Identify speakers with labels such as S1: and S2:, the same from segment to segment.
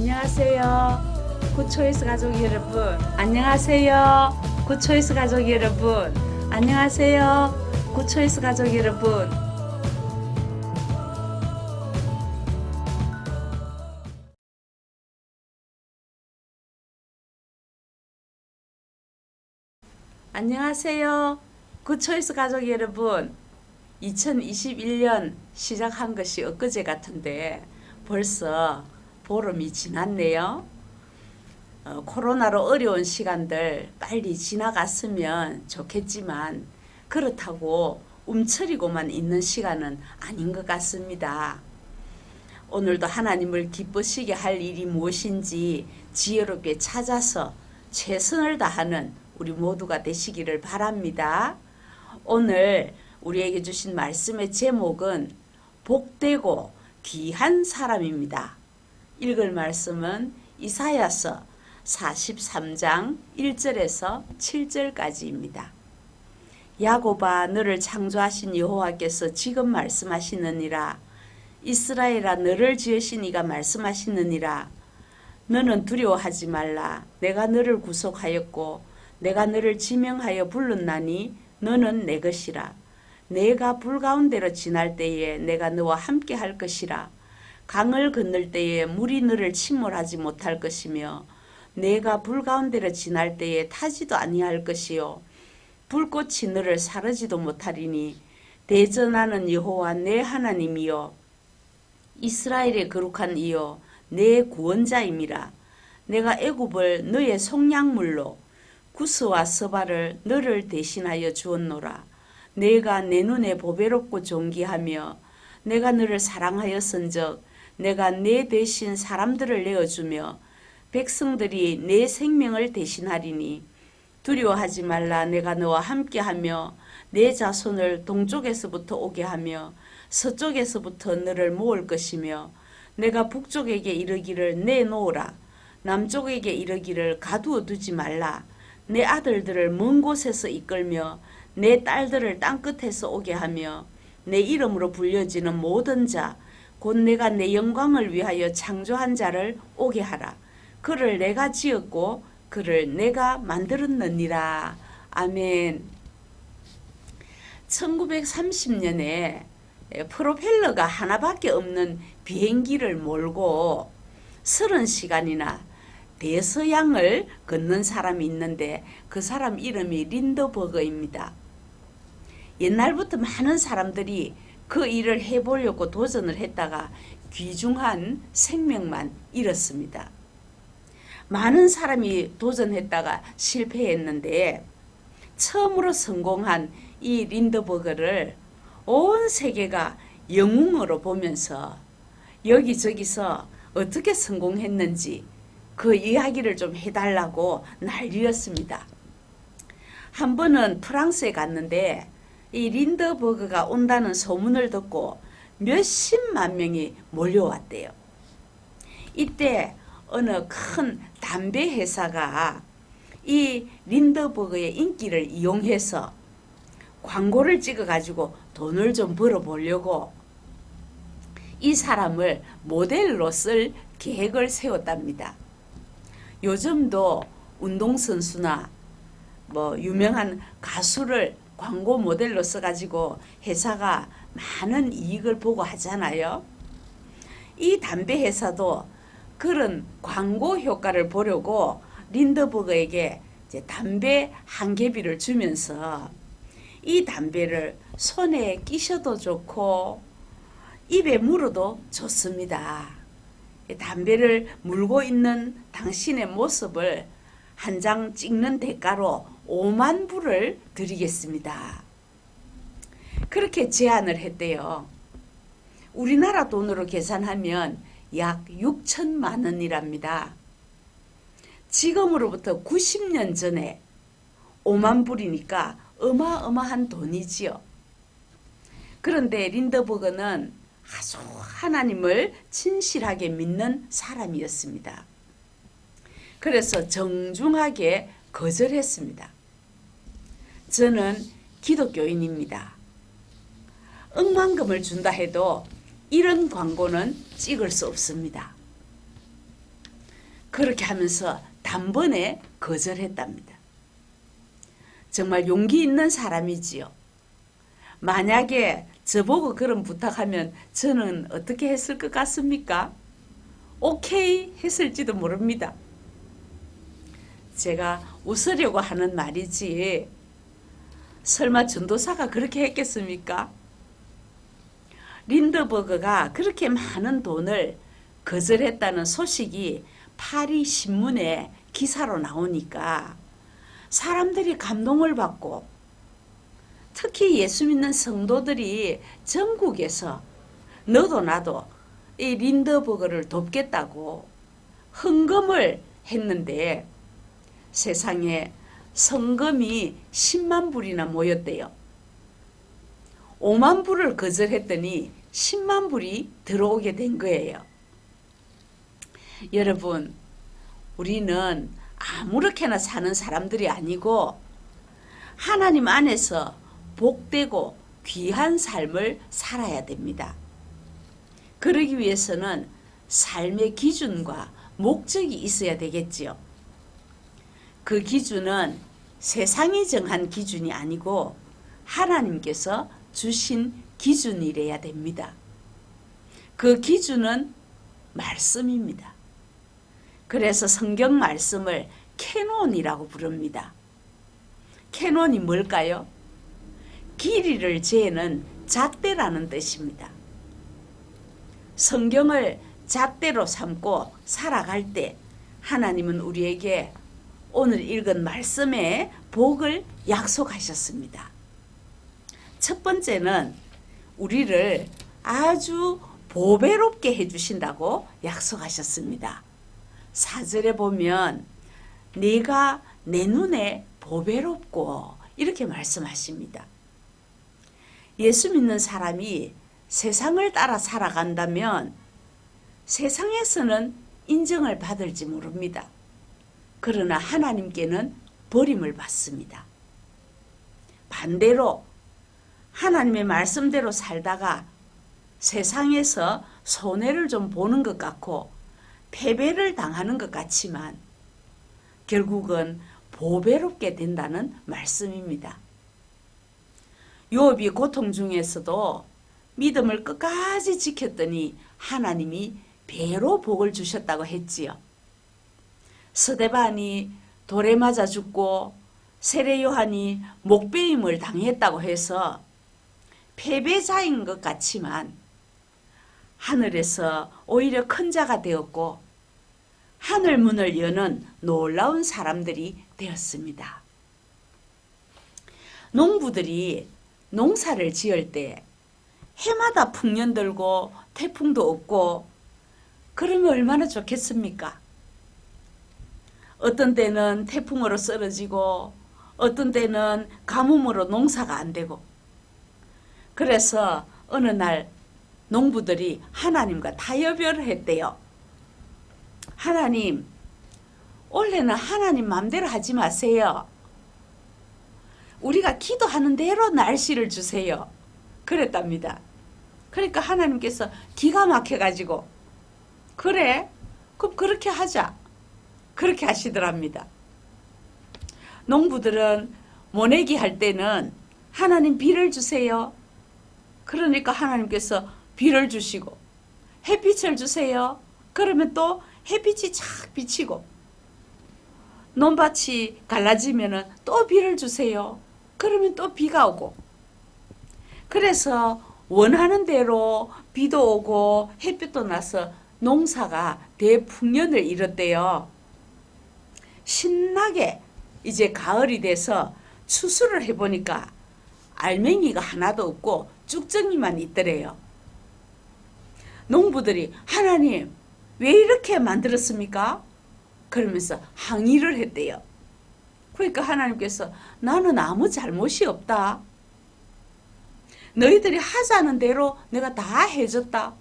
S1: 안녕하세요. 굿초이스 가족 여러분. 안녕하세요. 굿초이스 가족 여러분. 안녕하세요. 굿초이스 가족 여러분. 안녕하세요. 굿초이스 가족 여러분. 2021년 시작한 것이 엊그제 같은데 벌써 보름이 지났네요. 코로나로 어려운 시간들 빨리 지나갔으면 좋겠지만 그렇다고 움츠리고만 있는 시간은 아닌 것 같습니다. 오늘도 하나님을 기쁘시게 할 일이 무엇인지 지혜롭게 찾아서 최선을 다하는 우리 모두가 되시기를 바랍니다. 오늘 우리에게 주신 말씀의 제목은 복되고 귀한 사람입니다. 읽을 말씀은 이사야서 43장 1절에서 7절까지입니다. 야곱아, 너를 창조하신 여호와께서 지금 말씀하시느니라. 이스라엘아, 너를 지으신 이가 말씀하시느니라. 너는 두려워하지 말라. 내가 너를 구속하였고 내가 너를 지명하여 불렀나니 너는 내 것이라. 내가 불 가운데로 지날 때에 내가 너와 함께 할 것이라. 강을 건널 때에 물이 너를 침몰하지 못할 것이며 내가 불 가운데로 지날 때에 타지도 아니할 것이요 불꽃이 너를 사르지도 못하리니 대전하는 여호와 내 하나님이요 이스라엘의 거룩한 이요 내 구원자임이라. 내가 애굽을 너의 속량물로 구스와 서바를 너를 대신하여 주었노라. 내가 내 눈에 보배롭고 존귀하며 내가 너를 사랑하였은즉 내가 내 대신 사람들을 내어주며 백성들이 내 생명을 대신하리니 두려워하지 말라. 내가 너와 함께하며 내 자손을 동쪽에서부터 오게 하며 서쪽에서부터 너를 모을 것이며 내가 북쪽에게 이르기를 내놓으라. 남쪽에게 이르기를 가두어 두지 말라. 내 아들들을 먼 곳에서 이끌며 내 딸들을 땅끝에서 오게 하며 내 이름으로 불려지는 모든 자 곧 내가 내 영광을 위하여 창조한 자를 오게 하라. 그를 내가 지었고 그를 내가 만들었느니라. 아멘. 1930년에 프로펠러가 하나밖에 없는 비행기를 몰고 30시간이나 대서양을 걷는 사람이 있는데 그 사람 이름이 린더버그입니다. 옛날부터 많은 사람들이 그 일을 해보려고 도전을 했다가 귀중한 생명만 잃었습니다. 많은 사람이 도전했다가 실패했는데 처음으로 성공한 이 린더버그를 온 세계가 영웅으로 보면서 여기저기서 어떻게 성공했는지 그 이야기를 좀 해달라고 난리였습니다. 한 번은 프랑스에 갔는데 이 린더버그가 온다는 소문을 듣고 몇십만 명이 몰려왔대요. 이때 어느 큰 담배 회사가 이 린더버그의 인기를 이용해서 광고를 찍어가지고 돈을 좀 벌어보려고 이 사람을 모델로 쓸 계획을 세웠답니다. 요즘도 운동선수나 유명한 가수를 광고 모델로 써가지고 회사가 많은 이익을 보고 하잖아요. 이 담배 회사도 그런 광고 효과를 보려고 린더버그에게 담배 한 개비를 주면서 이 담배를 손에 끼셔도 좋고 입에 물어도 좋습니다. 담배를 물고 있는 당신의 모습을 한 장 찍는 대가로 5만 불을 드리겠습니다. 그렇게 제안을 했대요. 우리나라 돈으로 계산하면 약 6천만 원이랍니다. 지금으로부터 90년 전에 5만 불이니까 어마어마한 돈이지요. 그런데 린더버그는 아주 하나님을 진실하게 믿는 사람이었습니다. 그래서 정중하게 거절했습니다. 저는 기독교인입니다. 억만금을 준다 해도 이런 광고는 찍을 수 없습니다. 그렇게 하면서 단번에 거절했답니다. 정말 용기 있는 사람이지요. 만약에 저보고 그런 부탁하면 저는 어떻게 했을 것 같습니까? 오케이 했을지도 모릅니다. 제가 웃으려고 하는 말이지 설마 전도사가 그렇게 했겠습니까? 린드버그가 그렇게 많은 돈을 거절했다는 소식이 파리 신문에 기사로 나오니까 사람들이 감동을 받고 특히 예수 믿는 성도들이 전국에서 너도 나도 이 린드버그를 돕겠다고 헌금을 했는데 세상에 성금이 10만 불이나 모였대요. 5만 불을 거절했더니 10만 불이 들어오게 된 거예요. 여러분, 우리는 아무렇게나 사는 사람들이 아니고 하나님 안에서 복되고 귀한 삶을 살아야 됩니다. 그러기 위해서는 삶의 기준과 목적이 있어야 되겠지요. 그 기준은 세상이 정한 기준이 아니고 하나님께서 주신 기준이래야 됩니다. 그 기준은 말씀입니다. 그래서 성경 말씀을 캐논이라고 부릅니다. 캐논이 뭘까요? 길이를 재는 잣대라는 뜻입니다. 성경을 잣대로 삼고 살아갈 때 하나님은 우리에게 오늘 읽은 말씀의 복을 약속하셨습니다. 첫 번째는 우리를 아주 보배롭게 해주신다고 약속하셨습니다. 4절에 보면 네가 내 눈에 보배롭고 이렇게 말씀하십니다. 예수 믿는 사람이 세상을 따라 살아간다면 세상에서는 인정을 받을지 모릅니다. 그러나 하나님께는 버림을 받습니다. 반대로 하나님의 말씀대로 살다가 세상에서 손해를 좀 보는 것 같고 패배를 당하는 것 같지만 결국은 보배롭게 된다는 말씀입니다. 욥이 고통 중에서도 믿음을 끝까지 지켰더니 하나님이 배로 복을 주셨다고 했지요. 스데반이 돌에 맞아 죽고 세례 요한이 목베임을 당했다고 해서 패배자인 것 같지만 하늘에서 오히려 큰 자가 되었고 하늘 문을 여는 놀라운 사람들이 되었습니다. 농부들이 농사를 지을 때 해마다 풍년 들고 태풍도 없고 그러면 얼마나 좋겠습니까? 어떤 때는 태풍으로 쓰러지고 어떤 때는 가뭄으로 농사가 안 되고 그래서 어느 날 농부들이 하나님과 타협을 했대요. 하나님, 원래는 하나님 마음대로 하지 마세요. 우리가 기도하는 대로 날씨를 주세요. 그랬답니다. 그러니까 하나님께서 기가 막혀가지고 그래? 그럼 그렇게 하자. 그렇게 하시더랍니다. 농부들은 모내기 할 때는 하나님 비를 주세요. 그러니까 하나님께서 비를 주시고 햇빛을 주세요. 그러면 또 햇빛이 착 비치고 논밭이 갈라지면 또 비를 주세요. 그러면 또 비가 오고 그래서 원하는 대로 비도 오고 햇빛도 나서 농사가 대풍년을 이뤘대요. 신나게 이제 가을이 돼서 추수를 해보니까 알맹이가 하나도 없고 쭉정이만 있더래요. 농부들이 하나님 왜 이렇게 만들었습니까? 그러면서 항의를 했대요. 그러니까 하나님께서 나는 아무 잘못이 없다. 너희들이 하자는 대로 내가 다 해줬다.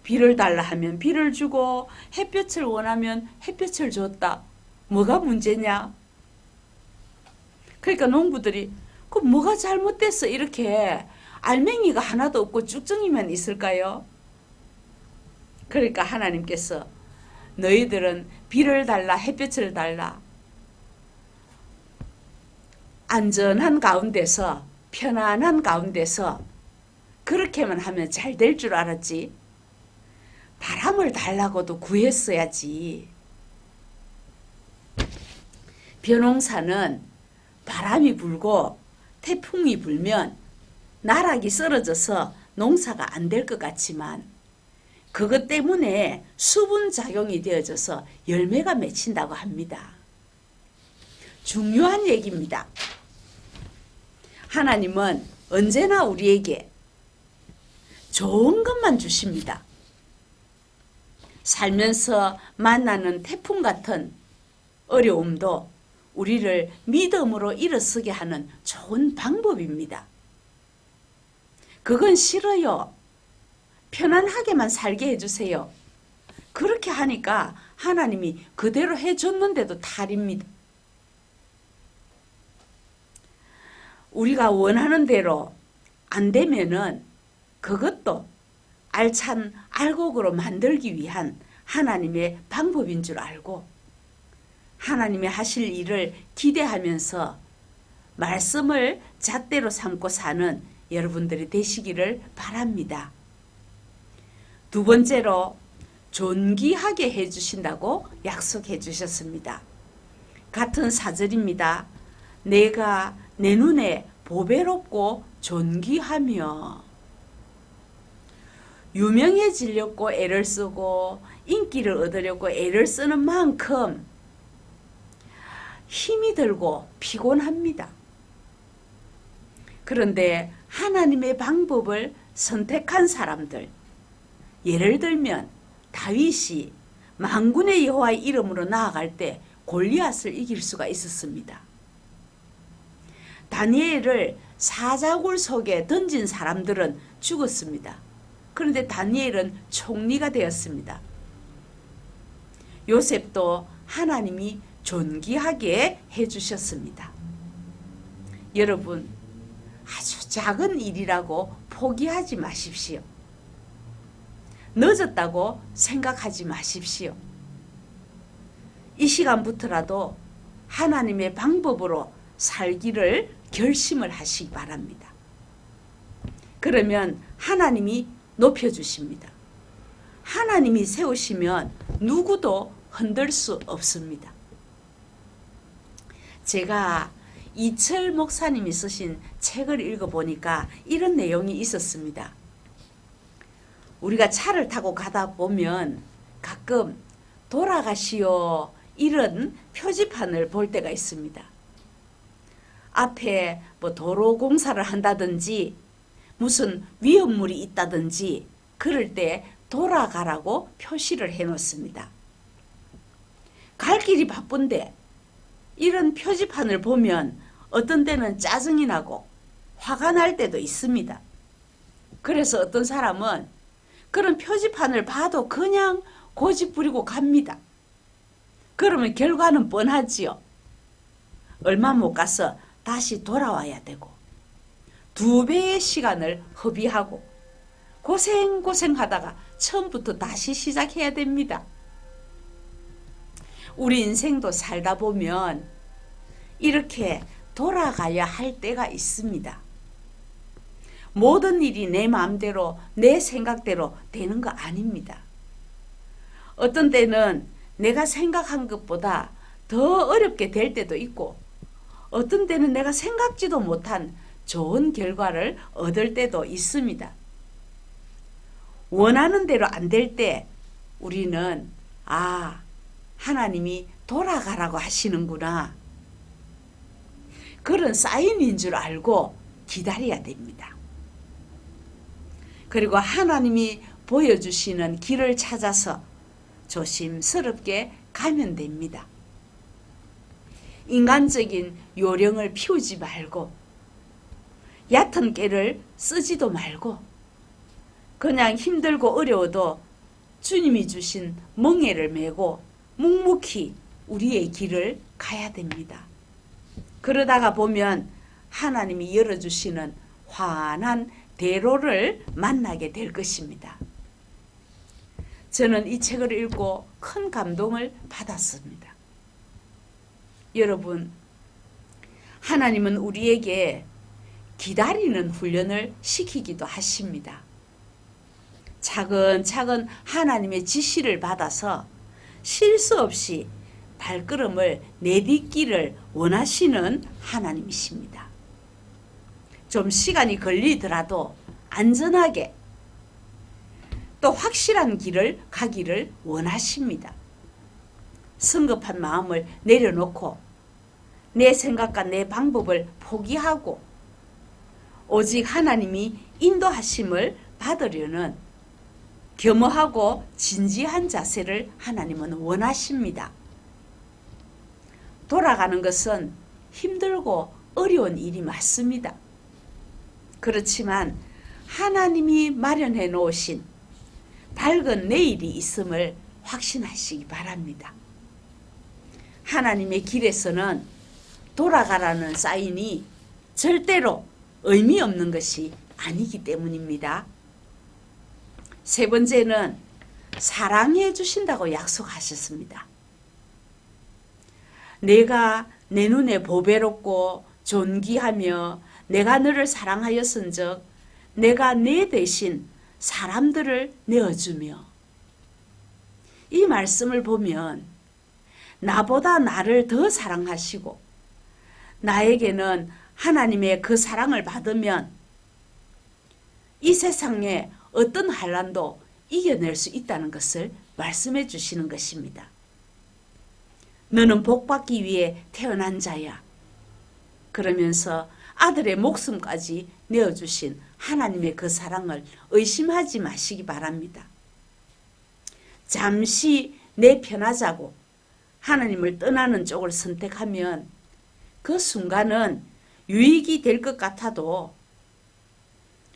S1: 비를 달라 하면 비를 주고 햇볕을 원하면 햇볕을 줬다. 뭐가 문제냐? 그러니까 농부들이 그 뭐가 잘못됐어? 이렇게 알맹이가 하나도 없고 쭉정이만 있을까요? 그러니까 하나님께서 너희들은 비를 달라 햇볕을 달라 안전한 가운데서 편안한 가운데서 그렇게만 하면 잘 될 줄 알았지. 바람을 달라고도 구했어야지. 벼농사는 바람이 불고 태풍이 불면 나락이 쓰러져서 농사가 안 될 것 같지만 그것 때문에 수분 작용이 되어져서 열매가 맺힌다고 합니다. 중요한 얘기입니다. 하나님은 언제나 우리에게 좋은 것만 주십니다. 살면서 만나는 태풍 같은 어려움도 우리를 믿음으로 일어서게 하는 좋은 방법입니다. 그건 싫어요. 편안하게만 살게 해주세요. 그렇게 하니까 하나님이 그대로 해줬는데도 탈입니다. 우리가 원하는 대로 안 되면은 그것도 알찬 알곡으로 만들기 위한 하나님의 방법인 줄 알고 하나님의 하실 일을 기대하면서 말씀을 잣대로 삼고 사는 여러분들이 되시기를 바랍니다. 두 번째로 존귀하게 해주신다고 약속해 주셨습니다. 같은 사절입니다. 내가 내 눈에 보배롭고 존귀하며 유명해지려고 애를 쓰고 인기를 얻으려고 애를 쓰는 만큼 힘이 들고 피곤합니다. 그런데 하나님의 방법을 선택한 사람들, 예를 들면 다윗이 만군의 여호와의 이름으로 나아갈 때 골리앗을 이길 수가 있었습니다. 다니엘을 사자굴 속에 던진 사람들은 죽었습니다. 그런데 다니엘은 총리가 되었습니다. 요셉도 하나님이 존귀하게 해주셨습니다. 여러분, 아주 작은 일이라고 포기하지 마십시오. 늦었다고 생각하지 마십시오. 이 시간부터라도 하나님의 방법으로 살기를 결심을 하시기 바랍니다. 그러면 하나님이 높여주십니다. 하나님이 세우시면 누구도 흔들 수 없습니다. 제가 이철 목사님이 쓰신 책을 읽어보니까 이런 내용이 있었습니다. 우리가 차를 타고 가다 보면 가끔 돌아가시오 이런 표지판을 볼 때가 있습니다. 앞에 뭐 도로 공사를 한다든지 무슨 위험물이 있다든지 그럴 때 돌아가라고 표시를 해 놓습니다. 갈 길이 바쁜데 이런 표지판을 보면 어떤 때는 짜증이 나고 화가 날 때도 있습니다. 그래서 어떤 사람은 그런 표지판을 봐도 그냥 고집 부리고 갑니다. 그러면 결과는 뻔하지요. 얼마 못 가서 다시 돌아와야 되고 2배의 시간을 허비하고 고생하다가 처음부터 다시 시작해야 됩니다. 우리 인생도 살다 보면 이렇게 돌아가야 할 때가 있습니다. 모든 일이 내 마음대로 내 생각대로 되는 거 아닙니다. 어떤 때는 내가 생각한 것보다 더 어렵게 될 때도 있고 어떤 때는 내가 생각지도 못한 좋은 결과를 얻을 때도 있습니다. 원하는 대로 안 될 때 우리는 하나님이 돌아가라고 하시는구나. 그런 사인인 줄 알고 기다려야 됩니다. 그리고 하나님이 보여주시는 길을 찾아서 조심스럽게 가면 됩니다. 인간적인 요령을 피우지 말고 얕은 깨를 쓰지도 말고 그냥 힘들고 어려워도 주님이 주신 멍에를 메고 묵묵히 우리의 길을 가야 됩니다. 그러다가 보면 하나님이 열어주시는 환한 대로를 만나게 될 것입니다. 저는 이 책을 읽고 큰 감동을 받았습니다. 여러분, 하나님은 우리에게 기다리는 훈련을 시키기도 하십니다. 차근차근 하나님의 지시를 받아서 실수 없이 발걸음을 내딛기를 원하시는 하나님이십니다. 좀 시간이 걸리더라도 안전하게 또 확실한 길을 가기를 원하십니다. 성급한 마음을 내려놓고 내 생각과 내 방법을 포기하고 오직 하나님이 인도하심을 받으려는 겸허하고 진지한 자세를 하나님은 원하십니다. 돌아가는 것은 힘들고 어려운 일이 맞습니다. 그렇지만 하나님이 마련해 놓으신 밝은 내일이 있음을 확신하시기 바랍니다. 하나님의 길에서는 돌아가라는 사인이 절대로 의미 없는 것이 아니기 때문입니다. 세 번째는 사랑해 주신다고 약속하셨습니다. 내가 내 눈에 보배롭고 존귀하며 내가 너를 사랑하였은즉 내가 내 대신 사람들을 내어주며, 이 말씀을 보면 나보다 나를 더 사랑하시고 나에게는 하나님의 그 사랑을 받으면 이 세상에 어떤 환난도 이겨낼 수 있다는 것을 말씀해 주시는 것입니다. 너는 복받기 위해 태어난 자야. 그러면서 아들의 목숨까지 내어주신 하나님의 그 사랑을 의심하지 마시기 바랍니다. 잠시 내 편하자고 하나님을 떠나는 쪽을 선택하면 그 순간은 유익이 될 것 같아도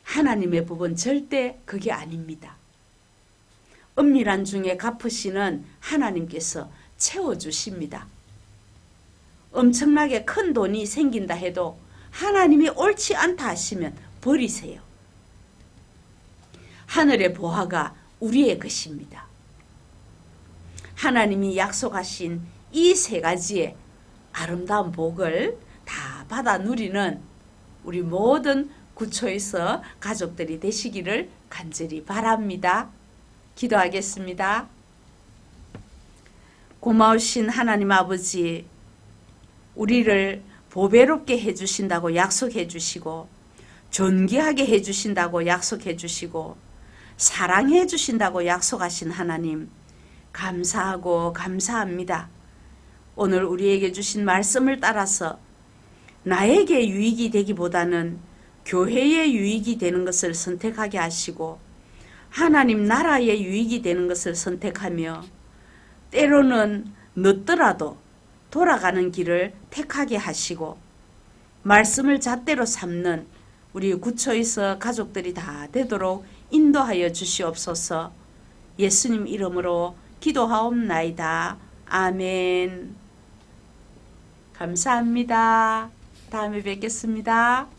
S1: 하나님의 법은 절대 그게 아닙니다. 은밀한 중에 갚으시는 하나님께서 채워주십니다. 엄청나게 큰 돈이 생긴다 해도 하나님이 옳지 않다 하시면 버리세요. 하늘의 보화가 우리의 것입니다. 하나님이 약속하신 이 세 가지의 아름다운 복을 다 받아 누리는 우리 모든 구초에서 가족들이 되시기를 간절히 바랍니다. 기도하겠습니다. 고마우신 하나님 아버지, 우리를 보배롭게 해주신다고 약속해 주시고 존귀하게 해주신다고 약속해 주시고 사랑해 주신다고 약속하신 하나님, 감사하고 감사합니다. 오늘 우리에게 주신 말씀을 따라서 나에게 유익이 되기보다는 교회의 유익이 되는 것을 선택하게 하시고 하나님 나라의 유익이 되는 것을 선택하며 때로는 늦더라도 돌아가는 길을 택하게 하시고 말씀을 잣대로 삼는 우리 구초에서 가족들이 다 되도록 인도하여 주시옵소서. 예수님 이름으로 기도하옵나이다. 아멘. 감사합니다. 다음에 뵙겠습니다.